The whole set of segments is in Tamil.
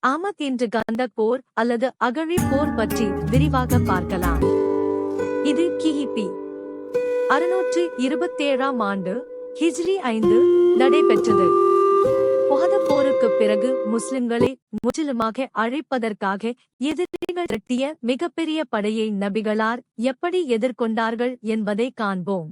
ஆமத் இன்று கந்தக் போர் அல்லது அகழி போர் பற்றி விரிவாக பார்க்கலாம். இது கிபி 627 ஆண்டு ஹிஜ்ரி 5 நடைபெற்றது. உஹது போருக்குப் பிறகு முஸ்லிம்களை முற்றிலுமாக அழிப்பதற்காக எதிரிகள் திரட்டிய மிகப்பெரிய படையை நபிகளார் எப்படி எதிர்கொண்டார்கள் என்பதை காண்போம்.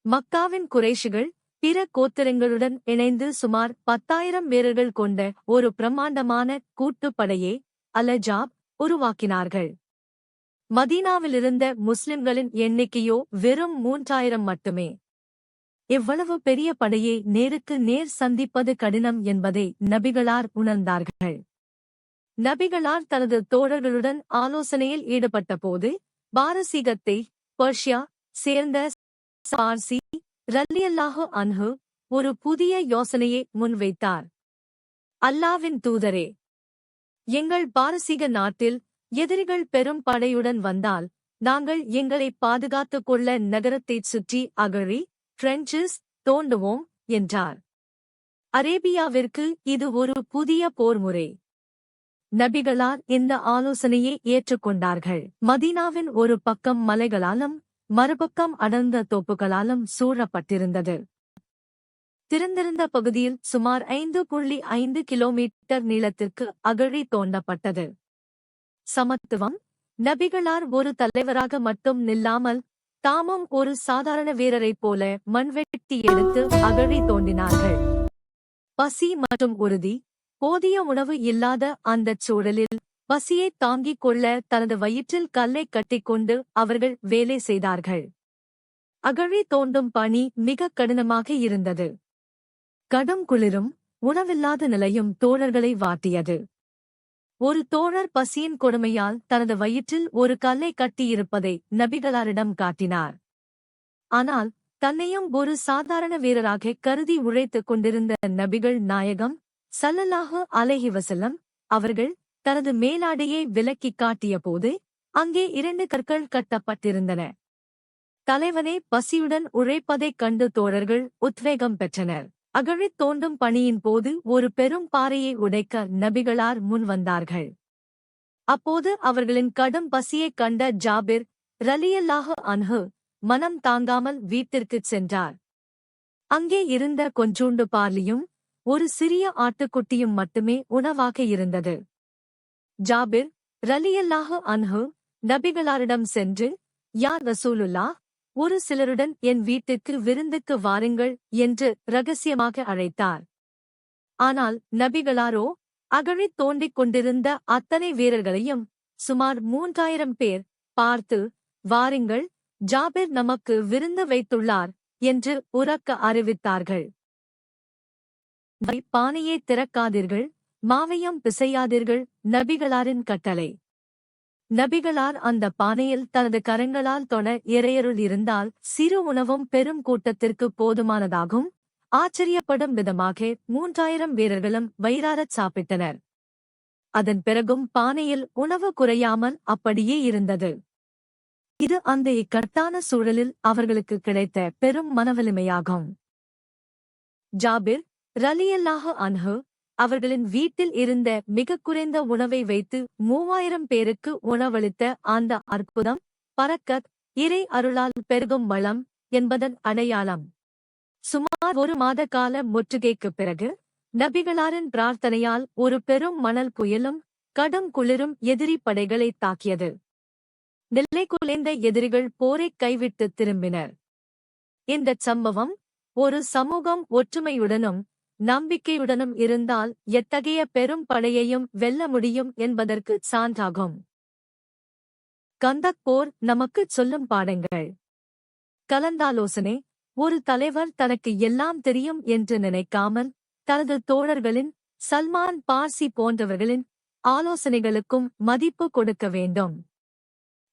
மக்காவின் குறைஷிகள் பிற கோத்திரங்களுடன் இணைந்து சுமார் 10,000 வீரர்கள் கொண்ட ஒரு பிரம்மாண்டமான கூட்டுப்படையை அல்-அஹ்ஸாப் உருவாக்கினார்கள். மதீனாவிலிருந்த முஸ்லிம்களின் எண்ணிக்கையோ வெறும் 3,000 மட்டுமே. இவ்வளவு பெரிய படையை நேருக்கு நேர் சந்திப்பது கடினம் என்பதை நபிகளார் உணர்ந்தார்கள். நபிகளார் தனது தோழர்களுடன் ஆலோசனையில் ஈடுபட்டபோது பாரசீகத்தை பர்ஷியா சேர்ந்த பார்சி ரலியல்லாஹு அன்ஹு ஒரு புதிய யோசனையை முன்வைத்தார். அல்லாவின் தூதரே, எங்கள் பாரசீக நாட்டில் எதிரிகள் பெரும் படையுடன் வந்தால் நாங்கள் எங்களை பாதுகாத்துக் கொள்ள நகரத்தைச் சுற்றி அகழி ட்ரென்ச்சஸ் தோண்டுவோம் என்றார். அரேபியாவிற்கு இது ஒரு புதிய போர்முறை. நபிகளார் இந்த ஆலோசனையை ஏற்றுக்கொண்டார்கள். மதீனாவின் ஒரு பக்கம் மலைகளாலும் மறுபக்கம் அடர்ந்த தோப்புகளாலும் சூழப்பட்டிருந்தது. திறந்திருந்த பகுதியில் சுமார் 5.5 கிலோமீட்டர் நீளத்திற்கு அகழி தோண்டப்பட்டது. சமத்துவம். நபிகளார் ஒரு தலைவராக மட்டும் நில்லாமல் தாமும் ஒரு சாதாரண வீரரைப் போல மண்வெட்டி எடுத்து அகழி தோண்டினார்கள். பசி மற்றும் உறுதி. போதிய உணவு இல்லாத அந்தச் சூழலில் பசியைத் தாங்கிக் கொள்ள தனது வயிற்றில் கல்லை கட்டிக்கொண்டு அவர்கள் வேலை செய்தார்கள். அகழி தோண்டும் பணி மிக கடினமாக இருந்தது. கடும் குளிரும் உணவில்லாத நிலையும் தோழர்களை வாட்டியது. ஒரு தோழர் பசியின் கொடுமையால் தனது வயிற்றில் ஒரு கல்லை கட்டியிருப்பதை நபிகளாரிடம் காட்டினார். ஆனால் தன்னையும் ஒரு சாதாரண வீரராக கருதி உழைத்துக் கொண்டிருந்த நபிகள் நாயகம் ஸல்லல்லாஹு அலைஹி வஸல்லம் அவர்கள் தனது மேலாடையை விலக்கிக் காட்டியபோது அங்கே 2 கற்கள் கட்டப்பட்டிருந்தன. தலைவனே பசியுடன் உழைப்பதைக் கண்டு தோழர்கள் உத்வேகம் பெற்றனர். அகழித் தோண்டும் பணியின் போது ஒரு பெரும் பாறையை உடைக்க நபிகளார் முன்வந்தார்கள். அப்போது அவர்களின் கடும் பசியைக் கண்ட ஜாபிர் ரலியல்லாஹு அன்ஹு மனம் தாங்காமல் வீட்டிற்குச் சென்றார். அங்கே இருந்த கொஞ்சூண்டு பார்லியும் ஒரு சிறிய ஆட்டுக்குட்டியும் மட்டுமே உணவாக இருந்தது. ஜாபிர் ரலியல்லாஹு அன்ஹு நபிகளாரிடம் சென்று, யா ரசூலுல்லாஹ், ஒரு சிலருடன் என் வீட்டிற்கு விருந்துக்கு வாருங்கள் என்று ரகசியமாக அழைத்தார். ஆனால் நபிகளாரோ அகழித் தோண்டிக் கொண்டிருந்த அத்தனை வீரர்களையும் சுமார் 3,000 பேர் பார்த்து, வாருங்கள், ஜாபிர் நமக்கு விருந்து வைத்துள்ளார் என்று உரக்க அறிவித்தார்கள். பானையை திறக்காதீர்கள், மாவையும் பிசையாதீர்கள் நபிகளாரின் கட்டளை. நபிகளார் அந்த பானையில் தனது கரங்களால் தொட இறையருள் இருந்தால் சிறு உணவும் பெரும் கூட்டத்திற்கு போதுமானதாகும். ஆச்சரியப்படும் விதமாக 3,000 வீரர்களும் வயிறாரச் சாப்பிட்டனர். அதன் பிறகும் பானையில் உணவு குறையாமல் அப்படியே இருந்தது. இது அந்த இக்கட்டான சூழலில் அவர்களுக்கு கிடைத்த பெரும் மனவலிமையாகும். ஜாபிர் ரலியல்லாஹு அன்ஹு அவர்களின் வீட்டில் இருந்த மிகக் குறைந்த உணவை வைத்து 3,000 பேருக்கு உணவளித்த அந்த அற்புதம் பரக்கத், இறை அருளால் பெருகும் வளம் என்பதன் அடையாளம். சுமார் 1 மாத கால முற்றுகைக்குப் பிறகு நபிகளாரின் பிரார்த்தனையால் ஒரு பெரும் மணல் புயலும் கடும் குளிரும் எதிரி படைகளைத் தாக்கியது. நிலைகுலைந்த எதிரிகள் போரைக் கைவிட்டு திரும்பினர். இந்தச் சம்பவம் ஒரு சமூகம் ஒற்றுமையுடனும் நம்பிக்கையுடனும் இருந்தால் எத்தகைய பெரும் படையையும் வெல்ல முடியும் என்பதற்கு சான்றாகும். கந்தக் போர் நமக்குச் சொல்லும் பாடங்கள். கலந்தாலோசனை. ஒரு தலைவர் தனக்கு எல்லாம் தெரியும் என்று நினைக்காமல் தனது தோழர்களின் சல்மான் பார்சி போன்றவர்களின் ஆலோசனைகளுக்கும் மதிப்பு கொடுக்க வேண்டும்.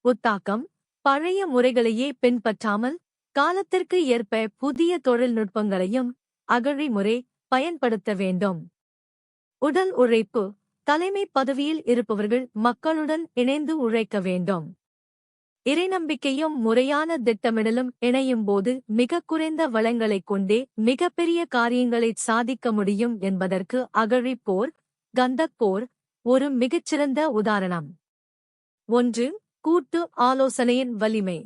உத்தாக்கம். பழைய முறைகளையே பின்பற்றாமல் காலத்திற்கு ஏற்ப புதிய தொழில்நுட்பங்களையும் அகழி முறை பயன்படுத்த வேண்டும். உடல் உழைப்பு. தலைமை பதவியில் இருப்பவர்கள் மக்களுடன் இணைந்து உழைக்க வேண்டும். இறைநம்பிக்கையும் முறையான திட்டமிடலும் இணையும்போது மிகக் குறைந்த வளங்களைக் கொண்டே மிகப்பெரிய காரியங்களைச் சாதிக்க முடியும் என்பதற்கு அகழி போர் கந்தக் போர் ஒரு மிகச்சிறந்த உதாரணம். 1. கூட்டு ஆலோசனையின் வலிமை.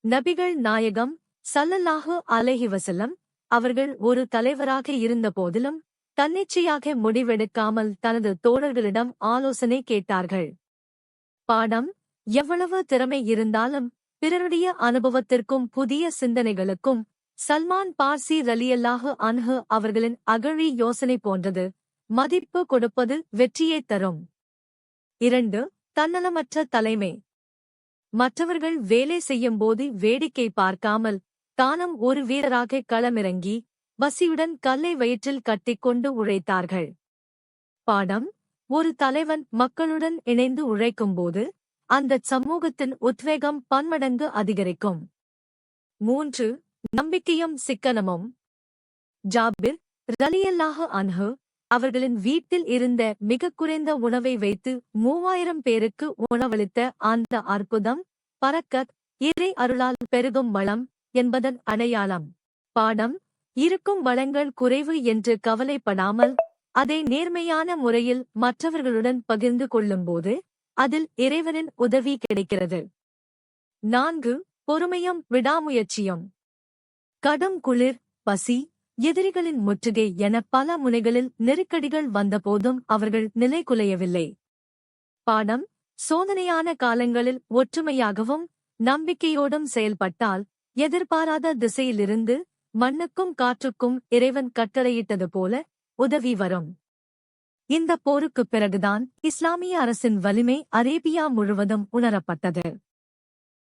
நபிகள் நாயகம் ஸல்லல்லாஹு அலைஹி வஸல்லம் அவர்கள் ஒரு தலைவராக இருந்தபோதிலும் தன்னிச்சையாக முடிவெடுக்காமல் தனது தோழர்களிடம் ஆலோசனை கேட்டார்கள். பாடம்: எவ்வளவு திறமை இருந்தாலும் பிறருடைய அனுபவத்திற்கும் புதிய சிந்தனைகளுக்கும் சல்மான் பார்சி ரலியல்லாஹு அன்ஹு அவர்களின் அகழி யோசனை போன்றது. மதிப்பு கொடுப்பது வெற்றியைத் தரும். 2. தன்னலமற்ற தலைமை. மற்றவர்கள் வேலை செய்யும்போது வேடிக்கை பார்க்காமல் தானும் ஒரு வீரராக களமிறங்கி பசியுடன் கல்லை வயிற்றில் கட்டிக்கொண்டு உழைத்தார்கள். பாடம்: ஒரு தலைவன் மக்களுடன் இணைந்து உழைக்கும்போது அந்தச் சமூகத்தின் உத்வேகம் பன்மடங்கு அதிகரிக்கும். 3. நம்பிக்கையும் சிக்கனமும். ஜாபிர் ரலியல்லாஹு அன்ஹு அவர்களின் வீட்டில் இருந்த மிகக் குறைந்த உணவை வைத்து 3000 பேருக்கு உணவளித்த அந்த அற்புதம் பரக்கத், இறை அருளால் பெருகும் வளம் என்பதன் அடையாளம். பாடம்: இருக்கும் வளங்கள் குறைவு என்று கவலைப்படாமல் அதை நேர்மையான முறையில் மற்றவர்களுடன் பகிர்ந்து கொள்ளும்போது அதில் இறைவனின் உதவி கிடைக்கிறது. 4. பொறுமையும் விடாமுயற்சியும். கடும் குளிர், பசி, எதிரிகளின் முற்றுகை என பல முனைகளில் நெருக்கடிகள் வந்தபோதும் அவர்கள் நிலைகுலையவில்லை. பாடம்: சோதனையான காலங்களில் ஒற்றுமையாகவும் நம்பிக்கையோடும் செயல்பட்டால் எதிர்பாராத திசையிலிருந்து மண்ணுக்கும் காற்றுக்கும் இறைவன் கட்டளையிட்டது போல உதவி வரும். இந்த போருக்குப் பிறகுதான் இஸ்லாமிய அரசின் வலிமை அரேபியா முழுவதும் உணரப்பட்டது.